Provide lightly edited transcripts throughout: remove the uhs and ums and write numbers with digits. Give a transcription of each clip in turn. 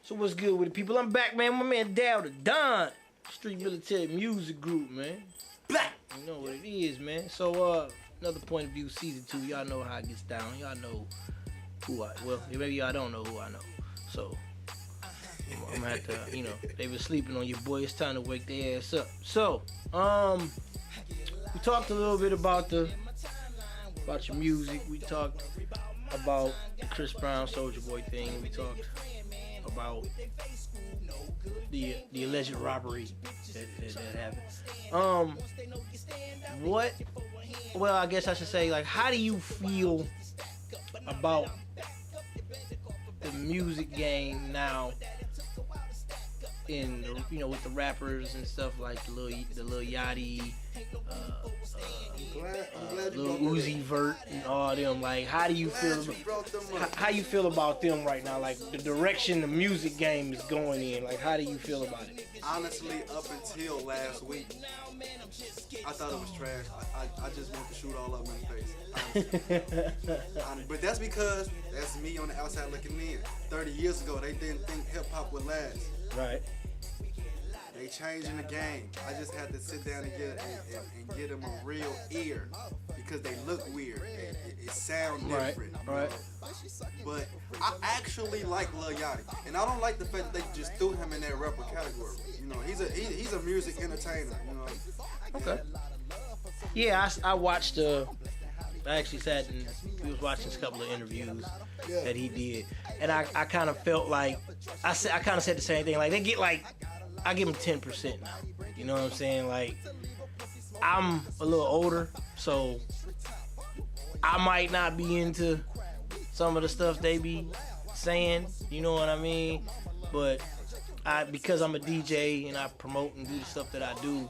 So what's good with the people? I'm back, man. My man Dal the Don, Street Military Music Group, man. Back. You know what it is, man. So another Point of View season 2. Y'all know how it gets down. Y'all know who I. Well, maybe y'all don't know who I know. So I'm gonna have to, they been sleeping on your boy. It's time to wake their ass up. So we talked a little bit about your music. We talked about the Chris Brown Soulja Boy thing. We talked about the alleged robbery that happened. Well, I guess I should say, like, how do you feel about the music game now? In with the rappers and stuff like the Lil Yachty, Lil Uzi Vert and all them. Like, how do you feel? How you feel about them right now? Like the direction the music game is going in. Like, how do you feel about it? Honestly, up until last week, I thought it was trash. I just want to shoot all of them in the face. But that's because that's me on the outside looking in. 30 years ago, they didn't think hip hop would last. Right. They changing the game. I just had to sit down and get them a real ear because they look weird. It sound different. Right. But I actually like Lil Yachty, and I don't like the fact that they just threw him in that rapper category. He's a music entertainer. Okay. Yeah, I watched. I actually sat and we was watching a couple of interviews that he did, and I kind of felt like I kind of said the same thing. Like, they get like, I give them 10% now. You know what I'm saying? Like, I'm a little older, so I might not be into some of the stuff they be saying. You know what I mean? But because I'm a DJ and I promote and do the stuff that I do,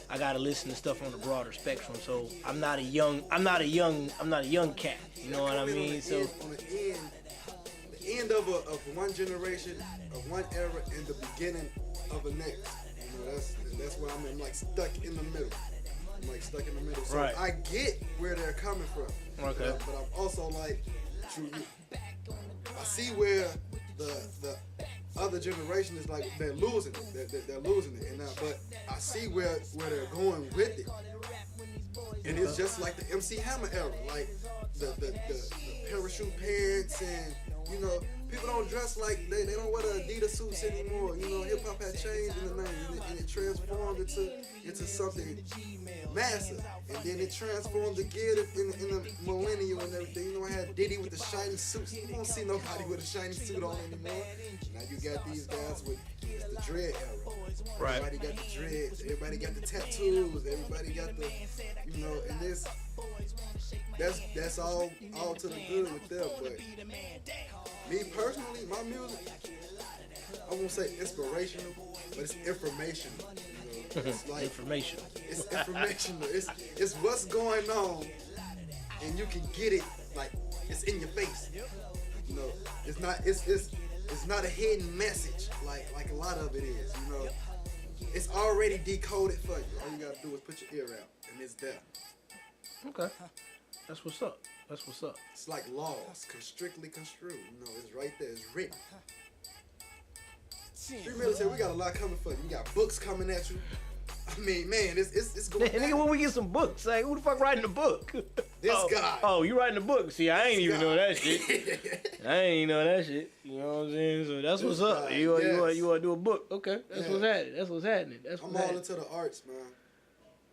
I gotta listen to stuff on the broader spectrum. So I'm not a young cat. You know what I mean? So on the end of one generation, of one era, and the beginning of the next. That's where I'm like stuck in the middle. So right. I get where they're coming from. Okay. But I'm also like, I see where the other generation is like they're losing it. They're losing it. But I see where they're going with it. And it's just like the MC Hammer era, like the parachute pants, and people don't dress like they don't wear the Adidas suits anymore. Hip hop had changed in the 90s, and it transformed into something massive, and then it transformed again in the millennium and everything. I had Diddy with the shiny suits. You don't see nobody with a shiny suit on anymore. Now you got these guys with the dread era. Right. Everybody got the dreads. Everybody got the tattoos. Everybody got the, and this. That's all to the good with them. But me personally, my music, I won't say inspirational, but it's informational. It's like informational. It's informational. It's what's going on, and you can get it like it's in your face. It's not a hidden message like a lot of it is. It's already decoded for you. All you gotta do is put your ear out, and it's there. Okay. That's what's up. It's like laws, strictly construed. It's right there. It's written. Street Military, we got a lot coming for you. We got books coming at you. I mean, man, it's going down. Nigga, when we get some books, like, who the fuck writing the book? This guy. Oh, you writing the book? See, I ain't even know that shit. I ain't know that shit. You know what I'm saying? So that's what's up. Guy, you want to do a book? Okay, that's what's happening. I'm all into the arts, man.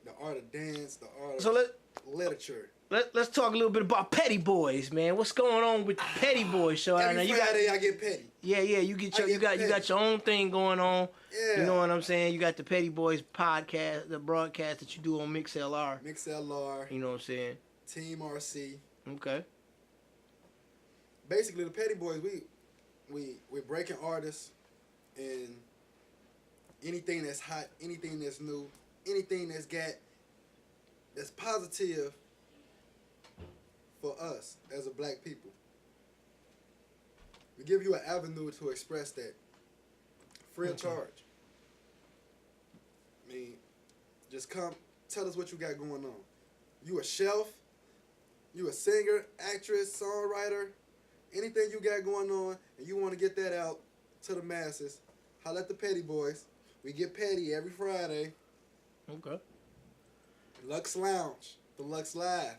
The art of dance, the art of literature. Let's talk a little bit about Petty Boys, man. What's going on with the Petty Boys show? Every Friday I get petty. Yeah, you got your own thing going on. Yeah. You know what I'm saying? You got the Petty Boys podcast, the broadcast that you do on MixLR. You know what I'm saying? Team RC. Okay. Basically, the Petty Boys, we're breaking artists and anything that's hot, anything that's new, anything that's positive for us as a black people. We give you an avenue to express that free of charge. I mean, just come tell us what you got going on. You a chef, you a singer, actress, songwriter, anything you got going on and you want to get that out, to the masses. Holla at the Petty Boys. We get petty every Friday. Okay. Lux Lounge, the Lux Live.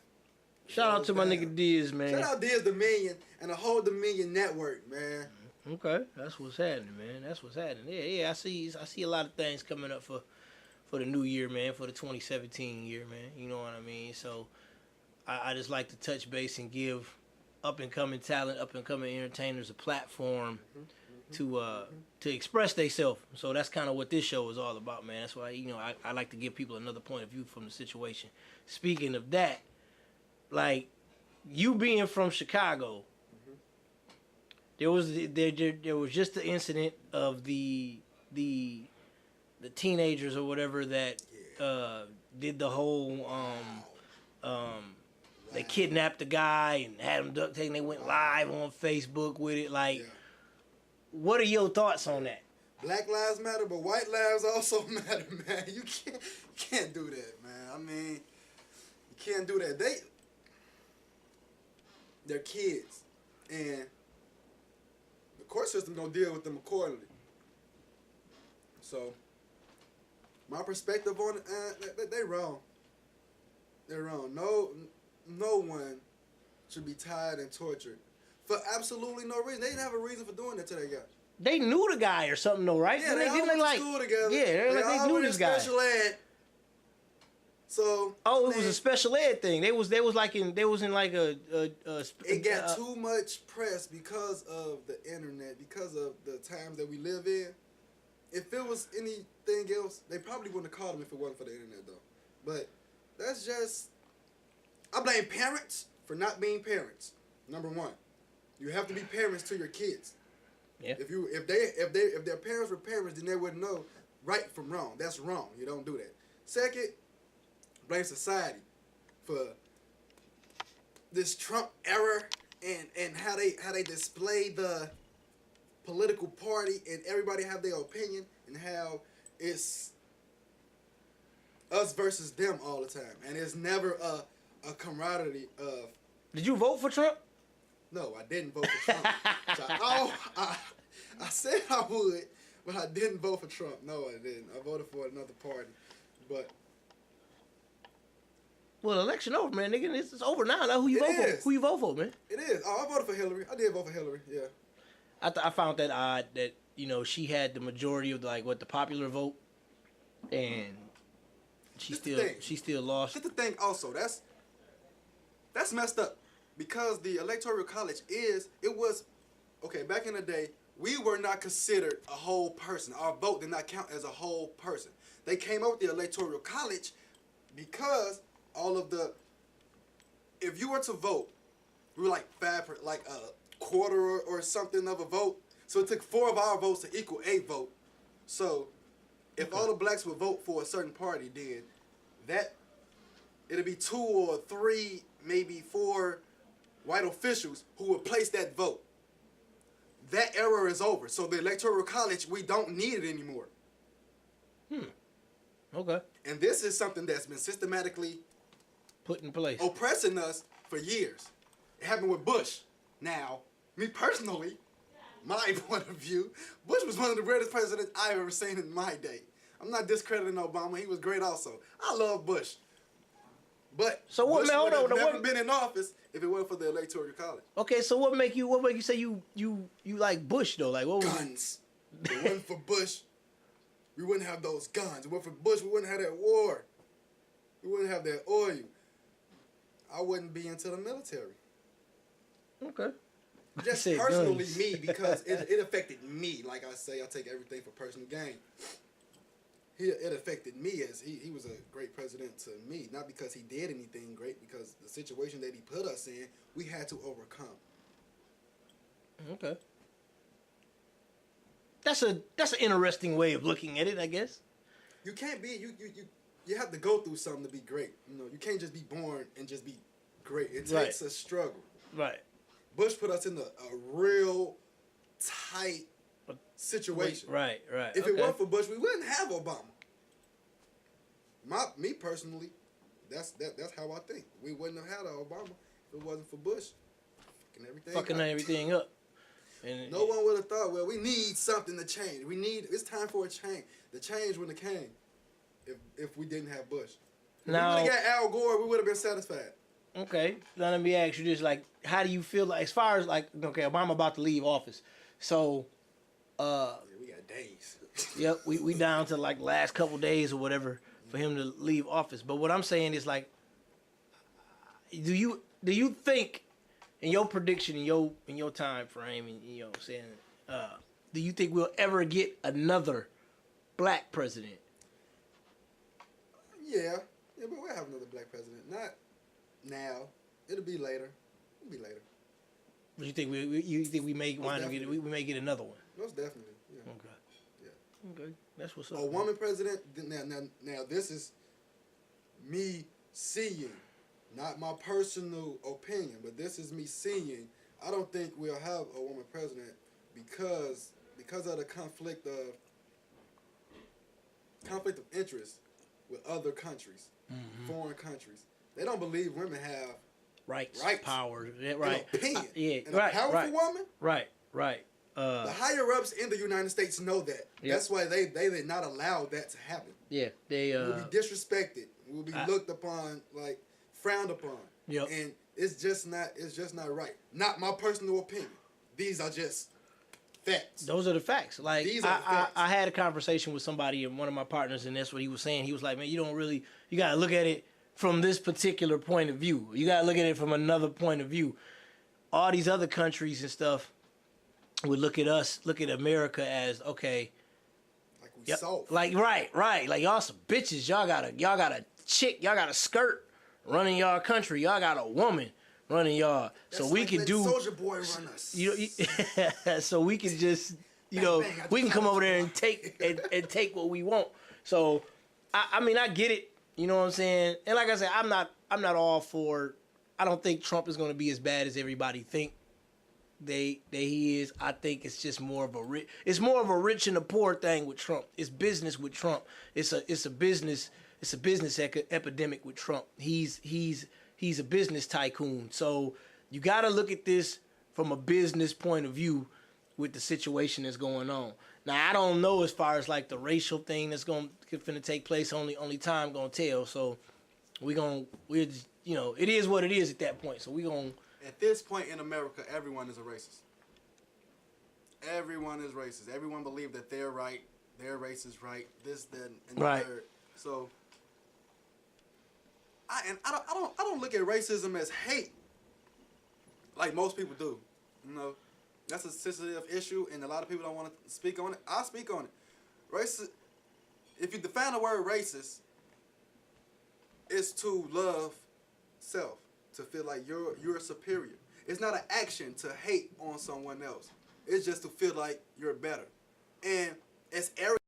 Shout out to my nigga Diz, man. Shout out Diz Dominion and the whole Dominion network, man. Okay, that's what's happening, man. That's what's happening. Yeah. I see a lot of things coming up for the new year, man. For the 2017 year, man. You know what I mean? So I just like to touch base and give up and coming talent, up and coming entertainers a platform to express themselves. So that's kind of what this show is all about, man. That's why I like to give people another point of view from the situation. Speaking of that, like you being from Chicago, there was just the incident of the teenagers or whatever that did the whole they kidnapped the guy and had him duct tape. They went live on Facebook with it. Like, what are your thoughts on that? Black lives matter, but white lives also matter, man. You can't do that, man. I mean, you can't do that. They're kids, and the court system don't deal with them accordingly. So, my perspective on it, they wrong. They're wrong. No one should be tied and tortured for absolutely no reason. They didn't have a reason for doing that to that guy. They knew the guy or something, though, right? Yeah, they all went to school together. Yeah, they knew this guy. Special ed. So. Oh, it was a special ed thing. They was in like a. It got too much press because of the internet, because of the times that we live in. If it was anything else, they probably wouldn't have called him if it wasn't for the internet, though. But that's just. I blame parents for not being parents. Number one, you have to be parents to your kids. Yeah. If their parents were parents, then they wouldn't know right from wrong. That's wrong. You don't do that. Second, blame society for this Trump era and how they display the political party and everybody have their opinion and how it's us versus them all the time, and it's never a camaraderie of. Did you vote for Trump? No, I didn't vote for Trump. I said I would, but I didn't vote for Trump. No, I didn't. I voted for another party. But well, election over, man. Nigga, it's over now. Now who you vote for? Who you vote for, man? It is. Oh, I voted for Hillary. I did vote for Hillary. Yeah. I found that odd that she had the majority of the popular vote, and she still lost. That's the thing. Also, that's messed up, because the Electoral College was back in the day, we were not considered a whole person. Our vote did not count as a whole person. They came up with the Electoral College because if you were to vote, we were like a quarter or something of a vote. So it took 4 of our votes to equal a vote. So if all the blacks would vote for a certain party, then it'd be 2 or 3, maybe 4 white officials who would place that vote. That era is over. So the Electoral College, we don't need it anymore. Okay. And this is something that's been systematically put in place, oppressing us for years. It happened with Bush. Now, me personally, my point of view, Bush was one of the greatest presidents I've ever seen in my day. I'm not discrediting Obama. He was great also. I love Bush. But so what? Bush Would have never been in office if it wasn't for the Electoral College. Okay, so what make you say you like Bush though? Like what was guns? If it wasn't for Bush, we wouldn't have those guns. If it wasn't for Bush, we wouldn't have that war. We wouldn't have that oil. I wouldn't be into the military. Okay. Just personally me, because it affected me. Like I say, I take everything for personal gain. It affected me as he was a great president to me. Not because he did anything great, because the situation that he put us in, we had to overcome. Okay. That's an interesting way of looking at it, I guess. You can't be you have to go through something to be great. You can't just be born and just be great. It takes a struggle. Right. Bush put us in a real tight situation. Right. If it weren't for Bush, we wouldn't have Obama. Me personally, that's how I think. We wouldn't have had Obama if it wasn't for Bush. Fucking everything up. And no one would have thought, well, we need something to change. It's time for a change. The change wouldn't have came if we didn't have Bush. If now, we would have got Al Gore, we would have been satisfied. Okay, now let me ask you this: like, how do you feel like, as far as like, okay, Obama about to leave office, so, Yeah, we got days. yep, we down to like last couple days or whatever for him to leave office. But what I'm saying is like, do you think, in your prediction, in your time frame, and saying, do you think we'll ever get another black president? Yeah, but we'll have another black president. Not now. It'll be later. But you think we may wind up we may get another one? Most definitely. Yeah. Okay. Yeah. Okay, that's what's up. A woman president. Now this is me seeing, not my personal opinion, but this is me seeing. I don't think we'll have a woman president because of the conflict of interest with other countries, foreign countries. They don't believe women have rights. Power, yeah, right? An opinion. Yeah, and right. A powerful woman. Right. The higher ups in the United States know that. Yep. That's why they not allow that to happen. Yeah, they will be disrespected. Will be looked upon, like frowned upon. Yep. And it's just not right. Not my personal opinion. These are just facts. Those are the facts. Like, these are the facts. I had a conversation with somebody, and one of my partners, and that's what he was saying. He was like, man, you got to look at it from this particular point of view. You got to look at it from another point of view. All these other countries and stuff would look at America as, okay. Like we soft. Like, right. Like, y'all some bitches. Y'all got a chick. Y'all got a skirt running y'all country. Y'all got a woman running y'all. That's so we like can do. Soldier Boy run us. So we can just, we can come over there and take what we want. So, I mean, I get it. You know what I'm saying? And like I said, I'm not all for. I don't think Trump is going to be as bad as everybody think he is. I think it's just more of a rich and a poor thing with Trump. It's business with Trump. It's a business epidemic with Trump. He's a business tycoon. So you got to look at this from a business point of view with the situation that's going on. Now, I don't know as far as like the racial thing that's going to take place. Only time going to tell. So it is what it is at that point. So we going to. At this point in America, everyone is a racist. Everyone is racist. Everyone believes that they're right, their race is right, this, then, and the third. So, I don't look at racism as hate, like most people do. That's a sensitive issue, and a lot of people don't want to speak on it. I'll speak on it. Racist. If you define the word racist, it's to love self. To feel like you're superior. It's not an action to hate on someone else. It's just to feel like you're better. And as arrogant